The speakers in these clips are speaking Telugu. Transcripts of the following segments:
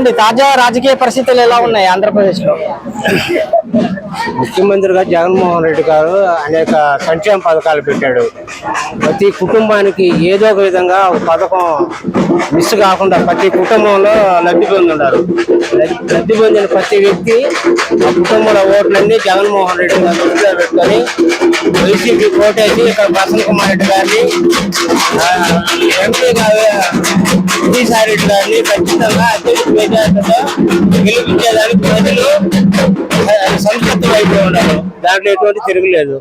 చెప్పండి, తాజా రాజకీయ పరిస్థితులు ఎలా ఉన్నాయి ఆంధ్రప్రదేశ్ లో? ముఖ్యమంత్రిగా జగన్మోహన్ రెడ్డి గారు అనేక సంక్షేమ పథకాలు పెట్టాడు. ప్రతి కుటుంబానికి ఏదో ఒక విధంగా ఒక పథకం మిస్ కాకుండా ప్రతి కుటుంబంలో లబ్ధి పొందున్నారు. లబ్ధి పొందిన ప్రతి వ్యక్తి ఆ కుటుంబంలో ఓట్లన్నీ జగన్మోహన్ రెడ్డి గారు దృష్టిలో పెట్టుకొని వైసీపీ ఓటేసి ఇక్కడ ప్రసన్న కుమార్ రెడ్డి గారిని ఎంపీగా విజయసాయి రెడ్డి గారిని ఖచ్చితంగా అత్యధిక మెజార్టీతో గెలిపించేదానికి ప్రజలు సంతృప్తి అయిపోయి ఉన్నారు. దాంట్లో ఎటువంటి తిరుగులేదు.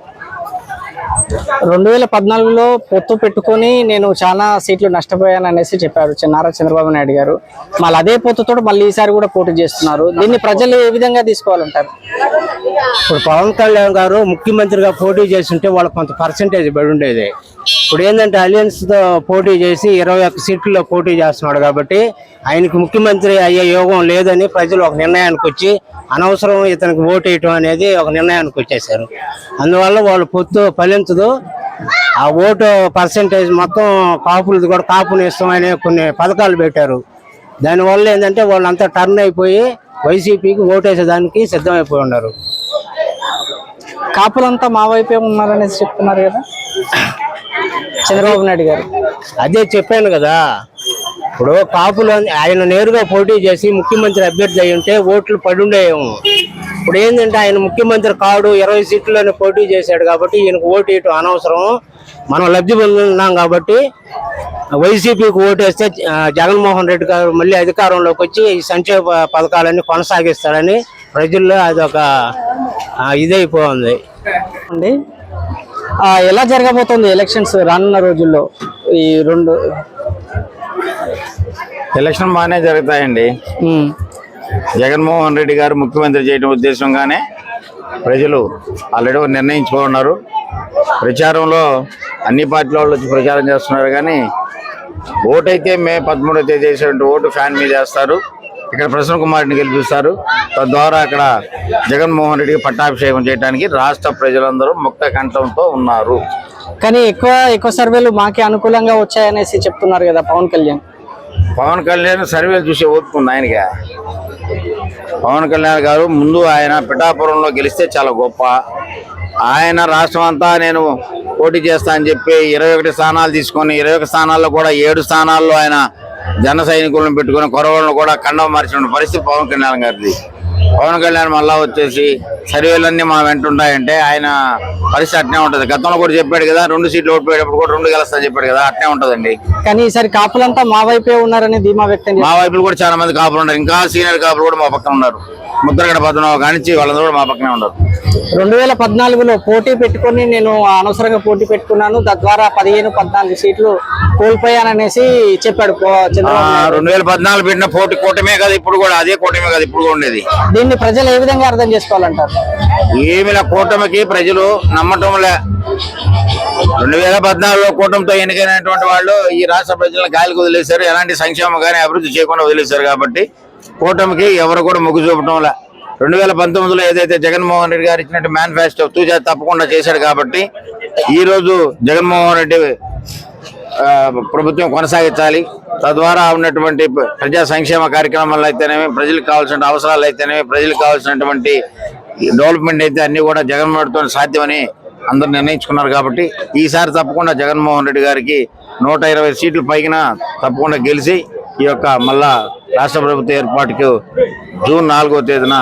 2014లో పొత్తు పెట్టుకొని నేను చాలా సీట్లు నష్టపోయాను అనేసి చెప్పారు నారా చంద్రబాబు నాయుడు గారు. మళ్ళీ అదే పొత్తుతో మళ్ళీ ఈసారి కూడా పోటీ చేస్తున్నారు. దీన్ని ప్రజలు ఏ విధంగా తీసుకోవాలంటారు? ఇప్పుడు పవన్ కళ్యాణ్ గారు ముఖ్యమంత్రిగా పోటీ చేస్తుంటే వాళ్ళకి కొంత పర్సంటేజ్ పడి ఉండేది. ఇప్పుడు ఏంటంటే అలయన్స్ తో పోటీ చేసి 21 సీట్లలో పోటీ చేస్తున్నాడు కాబట్టి ఆయనకు ముఖ్యమంత్రి అయ్యే యోగం లేదని ప్రజలు ఒక నిర్ణయానికి వచ్చి అనవసరం ఇతనికి ఓటు వేయటం అనేది ఒక నిర్ణయానికి వచ్చేసారు. అందువల్ల వాళ్ళు పొత్తు ఫలించదు. ఆ ఓటు పర్సంటేజ్ మొత్తం కాపులది కూడా కాపుని ఇష్టమనే కొన్ని పథకాలు పెట్టారు. దానివల్ల ఏంటంటే వాళ్ళంతా టర్న్ అయిపోయి వైసీపీకి ఓటేసేదానికి సిద్ధమైపోయి ఉన్నారు. కాపులంతా మా వైపే ఉన్నారనేసి చెప్తున్నారు కదా చంద్రబాబు నాయుడు గారు. అదే చెప్పాను కదా, ఇప్పుడు కాపులు ఆయన నేరుగా పోటీ చేసి ముఖ్యమంత్రి అభ్యర్థి అయి ఉంటే ఓట్లు పడుండేమో. ఇప్పుడు ఏంటంటే ఆయన ముఖ్యమంత్రి కాడు, 20 సీట్లలోనే పోటీ చేశాడు కాబట్టి ఈయనకు ఓటు వేయటం అనవసరం. మనం లబ్ధి పొందుతున్నాం కాబట్టి వైసీపీకి ఓటు వేస్తే జగన్మోహన్ రెడ్డి గారు మళ్ళీ అధికారంలోకి వచ్చి ఈ సంక్షేమ పథకాలన్నీ కొనసాగిస్తారని ప్రజల్లో అదొక ఇదైపోయింది. ఎలా జరగబోతోంది ఎలక్షన్స్ రానున్న రోజుల్లో? ఈ 2 ఎలక్షన్ బాగానే జరుగుతాయండి. జగన్మోహన్ రెడ్డి గారు ముఖ్యమంత్రి చేయడం ఉద్దేశంగానే ప్రజలు ఆల్రెడీ నిర్ణయించుకున్నారు. ప్రచారంలో అన్ని పార్టీల వాళ్ళు వచ్చి ప్రచారం చేస్తున్నారు. కానీ ఓటైతే మే 13వ తేదీ చేసేటువంటి ఓటు ఫ్యాన్ మీద వేస్తారు. ఇక్కడ ప్రసన్న కుమార్ని గెలిపిస్తారు. తద్వారా అక్కడ జగన్మోహన్ రెడ్డికి పట్టాభిషేకం చేయడానికి రాష్ట్ర ప్రజలందరూ ముక్త కంఠంతో ఉన్నారు. కానీ ఎక్కువ సర్వేలు మాకే అనుకూలంగా వచ్చాయనేసి చెప్తున్నారు కదా పవన్ కళ్యాణ్ సర్వేలు చూసే ఓపుకుంది ఆయనగా. పవన్ కళ్యాణ్ గారు ముందు ఆయన పిఠాపురంలో గెలిస్తే చాలా గొప్ప. ఆయన రాష్ట్రం అంతా నేను పోటీ చేస్తా అని చెప్పి 21 స్థానాలు తీసుకొని 21 స్థానాల్లో కూడా 7 స్థానాల్లో ఆయన జన సైనికులను పెట్టుకుని కొరవలను కూడా కండం మార్చిన పరిస్థితి పవన్ కళ్యాణ్ గారిది. పవన్ కళ్యాణ్ మళ్ళా వచ్చేసి సర్వేలన్నీ మా వెంట ఉంటాయంటే ఆయన పరిస్థితి అట్నే ఉంటది. గతంలో కూడా చెప్పాడు కదా, 2 సీట్లు ఓడిపోయేటప్పుడు కూడా 2 గెలుస్తా చెప్పాడు కదా, అట్నే ఉంటదండి. కానీ ఈసారి కాపులంతా మా వైపే ఉన్నారని ధీమా వ్యక్తం. మా వైపులు కూడా చాలా మంది కాపులు ఉన్నారు. ఇంకా సీనియర్ కాపులు కూడా మా పక్కన ఉన్నారు. ముద్రగడ పద్మనాభ కానించి వాళ్ళందరూ కూడా మా పక్కనే ఉన్నారు. 2014లో పోటీ పెట్టుకొని నేను అనవసరంగా పోటీ పెట్టుకున్నాను, తద్వారా 15-14 సీట్లు కోల్పోయాననేసి చెప్పాడు చంద్రబాబు. 2014 పెట్టిన పోటీ కూటమే కదా ఇప్పుడు కూడా, అదే కూటమే కదా ఇప్పుడు కూడా ఉండేది. దీన్ని ప్రజలు ఏ విధంగా అర్థం చేసుకోవాలంటారు? ఏమిలా కూటమికి ప్రజలు నమ్మటంలే. 2014లో కూటమితో ఎన్నికైనటువంటి వాళ్ళు ఈ రాష్ట్ర ప్రజలను గాలికి వదిలేశారు. ఎలాంటి సంక్షేమం కానీ అభివృద్ధి చేయకుండా వదిలేశారు. కాబట్టి కూటమికి ఎవరు కూడా మొగ్గు చూపటంలే. 2019లో ఏదైతే జగన్మోహన్ రెడ్డి గారు ఇచ్చినట్టు మేనిఫెస్టో తూచా తప్పకుండా చేశాడు. కాబట్టి ఈ రోజు జగన్మోహన్ రెడ్డి ప్రభుత్వం కొనసాగించాలి. తద్వారా ఉన్నటువంటి ప్రజా సంక్షేమ కార్యక్రమాలు అయితేనేమి, ప్రజలకు కావాల్సిన అవసరాలు అయితేనేమి, ప్రజలకు కావాల్సినటువంటి డెవలప్మెంట్ అయితే అన్ని కూడా జగన్మోహన్ రెడ్డితో సాధ్యమని అందరూ నిర్ణయించుకున్నారు. కాబట్టి ఈసారి తప్పకుండా జగన్మోహన్ రెడ్డి గారికి 120 సీట్లు పైన తప్పకుండా గెలిచి ఈ యొక్క మళ్ళా రాష్ట్ర ప్రభుత్వ ఏర్పాటుకు జూన్ 4వ తేదీన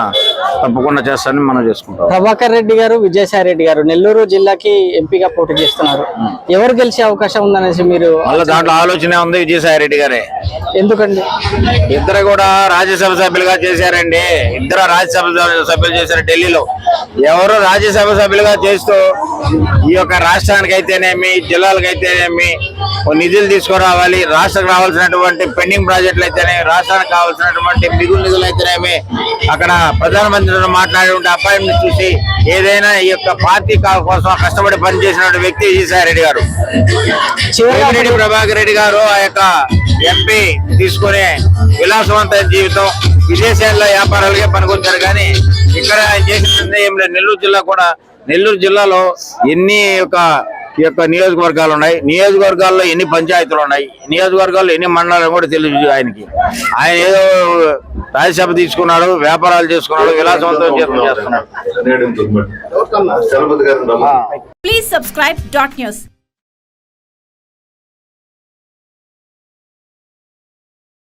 తప్పకుండా చేస్తారని మనం చేసుకుంటాం. ప్రభాకర్ రెడ్డి గారు, విజయసాయి రెడ్డి గారు నెల్లూరు జిల్లాకి ఎంపీగా పోటీ చేస్తున్నారు. ఎవరు గెలిచే అవకాశం ఉందనేసి మీరు? మళ్ళీ దాంట్లో ఆలోచనే ఉంది విజయసాయి రెడ్డి గారే. ఎందుకండి? ఇద్దరు కూడా రాజ్యసభ సభ్యులుగా చేశారండి. ఇద్దరు రాజ్యసభ సభ్యులు చేశారు ఢిల్లీలో. ఎవరు రాజ్యసభ సభ్యులుగా చేస్తూ ఈ యొక్క రాష్ట్రానికి అయితేనేమి, జిల్లాలకు అయితేనేమి నిధులు తీసుకురావాలి, రాష్ట్రానికి రావాల్సినటువంటి పెండింగ్ ప్రాజెక్టులు అయితేనేమి, రాష్ట్రానికి కావాల్సినటువంటి మిగులు నిధులు అయితేనేమి అక్కడ ప్రధానమంత్రితో మాట్లాడే అపాయింట్మెంట్ చూసి ఏదైనా ఈ యొక్క పార్టీ కోసం కష్టపడి పనిచేసిన వ్యక్తి విజయసాయి రెడ్డి గారు. రెడ్డి ప్రభాకర్ రెడ్డి గారు ఆ యొక్క ఎంపీ తీసుకునే విలాసవంతమైన జీవితం, విదేశాల్లో వ్యాపారాలకే పనికొచ్చారు. కానీ ఇక్కడ ఆయన చేసిన ఏం లేదు. నెల్లూరు జిల్లా కూడా, నెల్లూరు జిల్లాలో ఎన్ని యొక్క ఈ యొక్క నియోజకవర్గాలు ఉన్నాయి. నియోజకవర్గాల్లో ఎన్ని పంచాయతీలు ఉన్నాయి, నియోజకవర్గాల్లో ఎన్ని మండలాలు కూడా తెలియదు ఆయనకి. ఆయన ఏదో రాజ్యసభ తీసుకున్నాడు, వ్యాపారాలు చేసుకున్నాడు, విలాసవంతం చేస్తున్నాడు. Please subscribe .news.